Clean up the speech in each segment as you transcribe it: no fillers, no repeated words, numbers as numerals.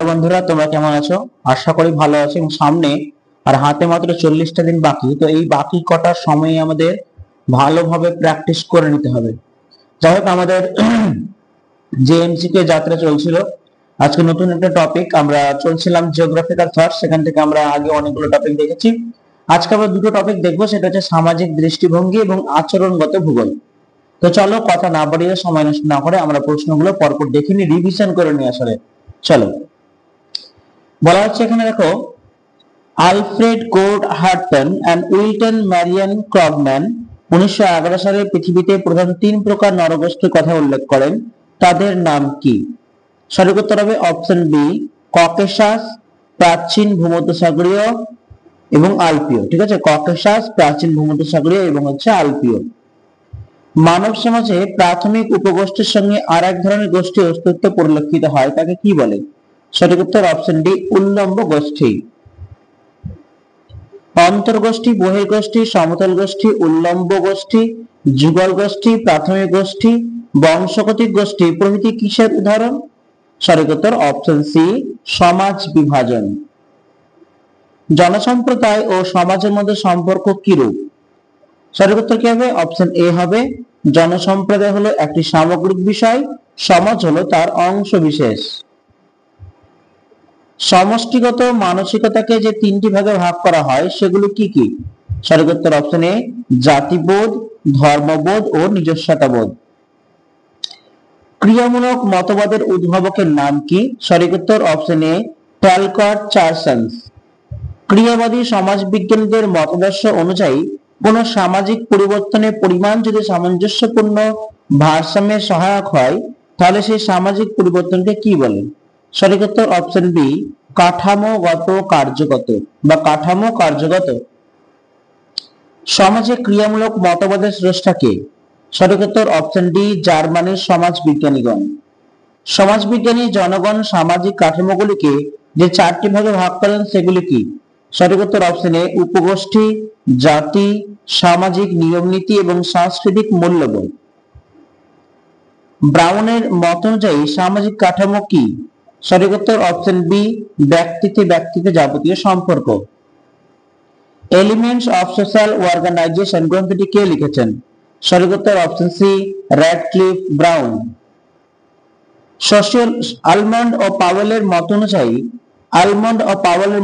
বন্ধুরা, তোমরা কেমন আছো? আশা করি ভালো আছো। এবং সামনে আর হাতে মাত্র 40টা দিন বাকি, তো এই বাকি কটার সময়ে আমাদের ভালোভাবে প্র্যাকটিস করে নিতে হবে। যাই হোক, আমাদের যে এমসিকিউ যাত্রা চলছিল, আজকে নতুন একটা টপিক আমরা চলছিলাম জিওগ্রাফিক্যাল থটস, সেখান থেকে আমরা আগে অনেকগুলো টপিক দেখেছি। আজকে আমরা দুটো টপিক দেখবো, সেটা হচ্ছে সামাজিক দৃষ্টিভঙ্গি এবং আচরণগত ভূগোল। তো চলো কথা না বাড়িয়ে, সময় নষ্ট না করে আমরা প্রশ্নগুলো পরপর দেখে নিই, রিভিশন করে নিই। আসলে চলো, বলা হচ্ছে এখানে দেখো, Alfred court Horton and Wilton ম্যারিয়ান ক্রগম্যান 1911 সালে পৃথিবীতে প্রধান 3 প্রকার নরগোষ্ঠীর কথা উল্লেখ করেন। তাদের নাম কি? সঠিক উত্তর হবে অপশন বি, ককেশাস, প্রাচীন ভূমধ্যসাগরীয় এবং আলপীয়। ঠিক আছে, ককেশাস, প্রাচীন ভূমধ্যসাগরীয় এবং হচ্ছে আলপীয়। মানব সমাজে প্রাথমিক উপগোষ্ঠীর সঙ্গে আর এক ধরনের গোষ্ঠীর অস্তিত্ব পরিলক্ষিত হয়, তাকে কি বলে? সঠিক উত্তর অপশন ডি, উল্লম্ব গোষ্ঠী। অন্তর্গোষ্ঠী, বহির্গোষ্ঠী, সমতল গোষ্ঠী, উল্লম্ব গোষ্ঠী, যুগল গোষ্ঠী, প্রাথমিক গোষ্ঠী, বংশগতিক গোষ্ঠী প্রভৃতি কিসের উদাহরণ? সঠিক উত্তর অপশন সি, সমাজ বিভাজন। জনসম্প্রদায় ও সমাজের মধ্যে সম্পর্ক কিরূপ? সঠিক উত্তর কি হবে? অপশন এ হবে, জনসম্প্রদায় হলো একটি সামগ্রিক বিষয়, সমাজ হলো তার অংশ বিশেষ। সমষ্টিগত মানসিকতাকে যে 3টি ভাগে ভাগ করা হয় সেগুলো কি কি? সঠিক উত্তর অপশন এ, জাতিবোধ, ধর্মবোধ ও নিজস্বতাবোধ। ক্রিয়ামূলক মতবাদের উদ্ভাবকের নাম কি? সঠিক উত্তর অপশন এ, ট্যালকট চার্সন্স। ক্রিয়াবাদী সমাজবিজ্ঞানীদের মতাদর্শ অনুযায়ী কোন সামাজিক পরিবর্তনের পরিমাণ যদি সামঞ্জস্যপূর্ণ ভারসাম্যের সহায়ক হয়, তাহলে সেই সামাজিক পরিবর্তনকে কি বলে? সঠিক উত্তর অপশন বি, কাঠামোগত কার্যগত বা কাঠামো কার্যগত। সমাজে ক্রিয়ামূলক মতবাদের স্রষ্টা কে? সঠিক উত্তর অপশন ডি, জার্মানির সমাজবিজ্ঞানীগণ। সমাজবিজ্ঞানী জনগণ সামাজিক কাঠামোগুলিকে যে 4টি ভাগে ভাগ করেন সেগুলি কি? সঠিক উত্তর অপশন এ, উপগোষ্ঠী, জাতি, সামাজিক নিয়ম নীতি এবং সাংস্কৃতিক মূল্যবোধ। ব্রাউনের মত অনুযায়ী সামাজিক কাঠামো কি? সঠিক উত্তর অপশন বি, ব্যক্তিতে ব্যক্তিতে যাবতীয় সম্পর্ক। এলিমেন্টস অফ সোশ্যাল অর্গানাইজেশন গ্রন্থটি কে লিখেছেন? সঠিক উত্তর option C, Radcliffe Brown. Social Almond ও পাওয়েলের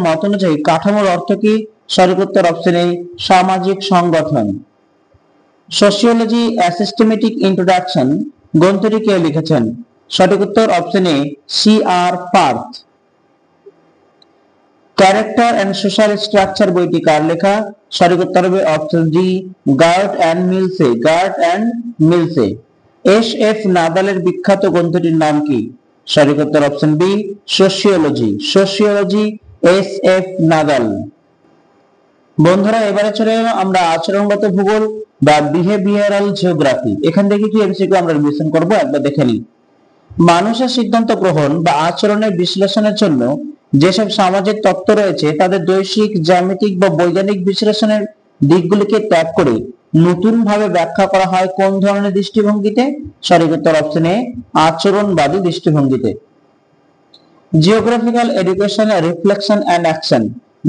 মত অনুযায়ী কাঠামোর অর্থ কি? সঠিক উত্তর অপশন এ, সামাজিক সংগঠন। সোশিওলজি এ সিস্টেমেটিক ইন্ট্রোডাকশন গ্রন্থটি কে লিখেছেন? সঠিক উত্তর option A, C R Partha. Character and social structure বইটি কার লেখা? সঠিক উত্তর হবে অপশন ডি, গার্ট এন্ড মিলসে। এস এফ নাদালের বিখ্যাত গ্রন্থটির নাম কি? সঠিক উত্তর option B, sociology S F Nadel. বন্ধুরা, এবারে চলে এলাম আমরা আচরণগত ভূগোল বা বিহেভিয়ারাল জিওগ্রাফি। এখান থেকে কি এমসিকিউ আমরা রিভিশন করব, একবার দেখে নিই। মানুষের সিদ্ধান্ত গ্রহণ বা আচরণের বিশ্লেষণের জন্য যেসব সামাজিক তত্ত্ব রয়েছে তাদের বৈশ্বিক, জ্যামিতিক বা বৈজ্ঞানিক বিশ্লেষণের দিকগুলিকে ত্যাগ করে নতুন ভাবে ব্যাখ্যা করা হয় কোন ধরনের দৃষ্টিভঙ্গিতে? সঠিক উত্তর অপশন এ, আচরণবাদী দৃষ্টিভঙ্গিতে। Geographical education reflection and action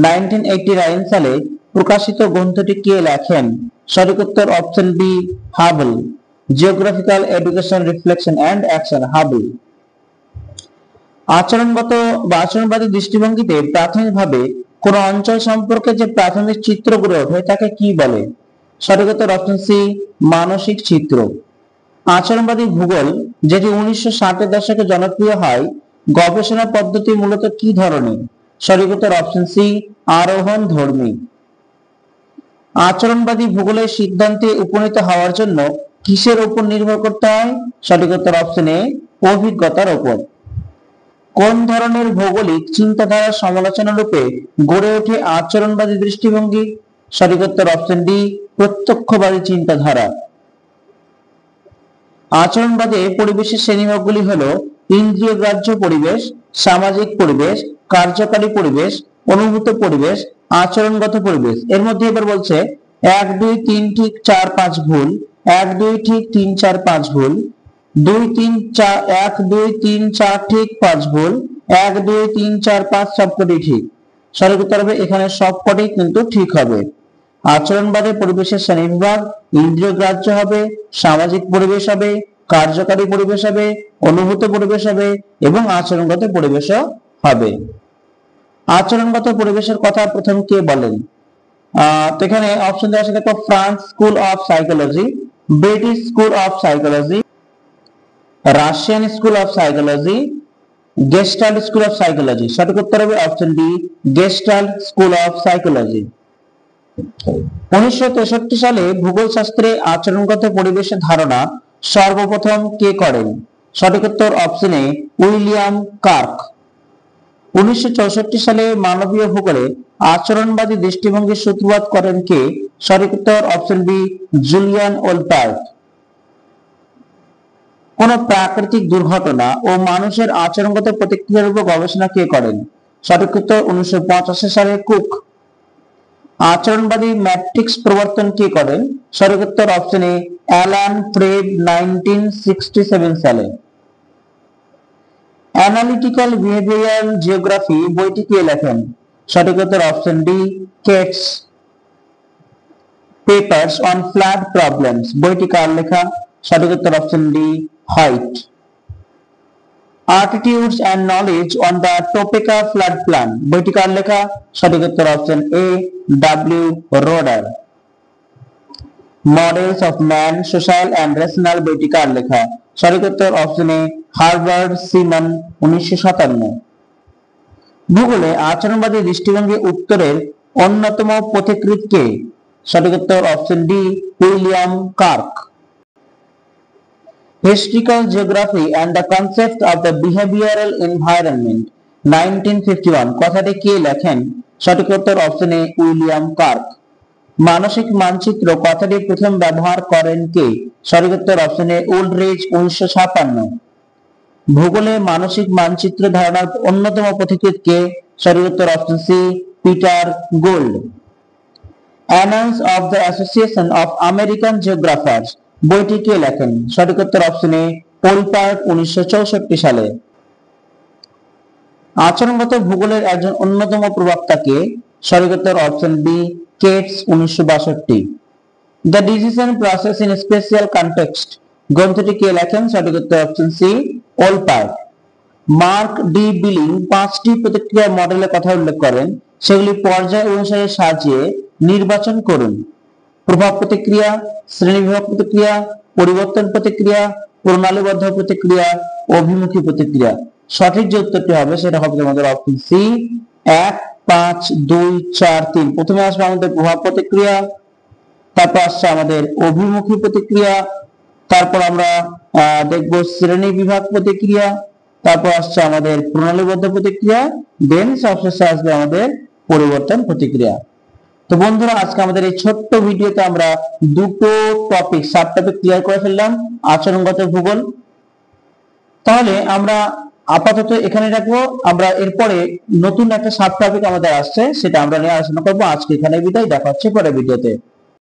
1989 সালে প্রকাশিত গ্রন্থটি কে লেখেন? সঠিক উত্তর option B, Hubble. Geographical education reflection and action, Hubble. আচরণগত বা আচরণবাদী দৃষ্টিভঙ্গিতে প্রাথমিকভাবে কোন অঞ্চল সম্পর্কে যে প্রাথমিক চিত্র গড়ে ওঠে তাকে কি বলে? সঠিক উত্তর অপশন সি, মানসিক চিত্র। আচরণবাদী ভূগোল যেটি 1960-এর দশকে জনপ্রিয় হয়, গবেষণা পদ্ধতি মূলত কি ধরনের? সঠিক উত্তর অপশন সি, আরোহণ ধর্মী। আচরণবাদী ভূগোলের সিদ্ধান্তে উপনীত হওয়ার জন্য কিসের উপর নির্ভর করতে হয়? সঠিক উত্তর অপশন এ, অভিজ্ঞতার উপর। কোন ধরনের ভৌগোলিক চিন্তাধারার সমালোচনা রূপে গড়ে ওঠে আচরণবাদী দৃষ্টিভঙ্গি? সঠিক উত্তর অপশন ডি, প্রত্যক্ষবাদী চিন্তাধারা। আচরণবাদে পরিবেশের শ্রেণীভাগগুলি হলো ইন্দ্রিয়গ্রাহ্য পরিবেশ, সামাজিক পরিবেশ, কার্যকারী পরিবেশ, অনুভূত পরিবেশ, আচরণগত পরিবেশ। এর মধ্যে এবার বলছে 1 2 3 ঠিক 4 5 ভুল, 1 2 ঠিক 3 4 5 ভুল, 2 3 4 1 2 3 4 ঠিক 5 ভুল, 1 2 3 4 5 সবকটি ঠিক। সঠিক উত্তর হবে এখানে সবকটি কিন্তু ঠিক হবে। আচরণবাদী পরিবেশের শ্রেণীবিভাগ ইন্দ্রিয় গ্রাহ্য হবে, সামাজিক পরিবেশ হবে, কার্যকারী পরিবেশ হবে, অনুভূত পরিবেশ হবে এবং আচরণগত পরিবেশও হবে। আচরণগত পরিবেশের কথা প্রথম কে বলেন? তো এখানে অপশন দেওয়া আছে দেখো, France school of psychology, British school of psychology, Russian school of psychology, gestalt school of psychology. সঠিক উত্তর হবে option D, gestalt school of psychology. 1963 সালে ভূগোল শাস্ত্রে আচরণগত পরিবেশের ধারণা সর্বপ্রথম কে করেন? সঠিক উত্তর অপশন এ, উইলিয়াম কার্ক। 1964 সালে মানবীয় ভূগোলে আচরণবাদী দৃষ্টিভঙ্গির সূত্রপাত করেন কে? সঠিক উত্তর অপশন বি, জুলিয়ান ওলপার্ট। কোন প্রাকৃতিক দুর্ঘটনা ও মানুষের আচরণগত প্রতিক্রিয়ার উপর গবেষণা কে করেন? সঠিক উত্তর 1985 সালে কুক। আচরণবাদী ম্যাট্রিক্স প্রবর্তন কে করেন? সঠিক উত্তর অপশন এ, অ্যালান ফ্রেড 1967 সালে। অ্যানালিটিক্যাল বিহেভিয়ারাল জিওগ্রাফি বইটি কে লেখেন? সঠিক উত্তর option D, Keats. Papers on flood problems বইটি কার লেখা? সঠিক উত্তর option D, white. Attitudes and Knowledge on the Topeka Flood Plan বইটি কার লেখা? সঠিক উত্তর অপশন এ, ডব্লিউ রোডার। Models of Man, Social and Rational বইটি কার লেখা? সঠিক উত্তর অপশন এ, হার্বার্ট সিমন 1957। ভূগোলে আচরণবাদী দৃষ্টিভঙ্গি উত্তরের অন্যতম পথিকৃৎ কে? সঠিক উত্তর option D, William Kirk. Historical Geography and the Concept of the Behavioral Environment 1951 কথাটি কে লেখেন? সঠিক উত্তর অপশন এ, উইলিয়াম কার্ক। মানসিক মানচিত্র কথাটি প্রথম ব্যবহার করেন কে? সঠিক উত্তর অপশন এ, উলড্রিচ 1956। ভূগোলে মানসিক মানচিত্র ধারণার অন্যতম পথিকৃৎ কে? সঠিক উত্তর option C, Peter Gould. Annals of the Association of American Geographers বইটি কে লেখেন? সঠিক উত্তর অপশন এ, ওলপার্ট 1964 সালে। আচরণগত ভূগোলের একজন অন্যতম প্রবক্তা কে? সঠিক উত্তর অপশন বি, কেটস 1962। The decision process in special context গ্রন্থটি কে লেখেন? সঠিক উত্তর option C, Wolpert. Mark D Billing 5টি প্রতিক্রিয়া মডেলের কথা উল্লেখ করেন, সেগুলি পর্যায় অনুসারে সাজিয়ে নির্বাচন করুন। প্রভাব প্রতিক্রিয়া, শ্রেণীবিভাগ প্রতিক্রিয়া, পরিবর্তন প্রতিক্রিয়া, প্রণালীবদ্ধ প্রতিক্রিয়া, অভিমুখী প্রতিক্রিয়া। সঠিক যে উত্তরটি হবে সেটা হবে আমাদের অপশন সি, 1 5 2 4 3। প্রথমে আসবে আমাদের প্রভাব প্রতিক্রিয়া, তারপর আসছে আমাদের অভিমুখী প্রতিক্রিয়া, তারপর আমরা দেখব শ্রেণী বিভাগ প্রতিক্রিয়া, তারপর আসছে আমাদের প্রণালীবদ্ধ প্রতিক্রিয়া, দেন সবশেষে আসবে আমাদের পরিবর্তন প্রতিক্রিয়া। তো বন্ধুরা, আজকে আমাদের এই ছোট্ট ভিডিওতে আমরা দুটো টপিক, সাব টপিক ক্লিয়ার করে ফেললাম আচরণগত ভূগোল। তাহলে আমরা আপাতত এখানে রাখবো। আমরা এরপরে নতুন একটা সাব টপিক আমাদের আসছে, সেটা আমরা নিয়ে আলোচনা করবো। আজকে এখানে বিদায়, দেখা হচ্ছে পরের ভিডিওতে।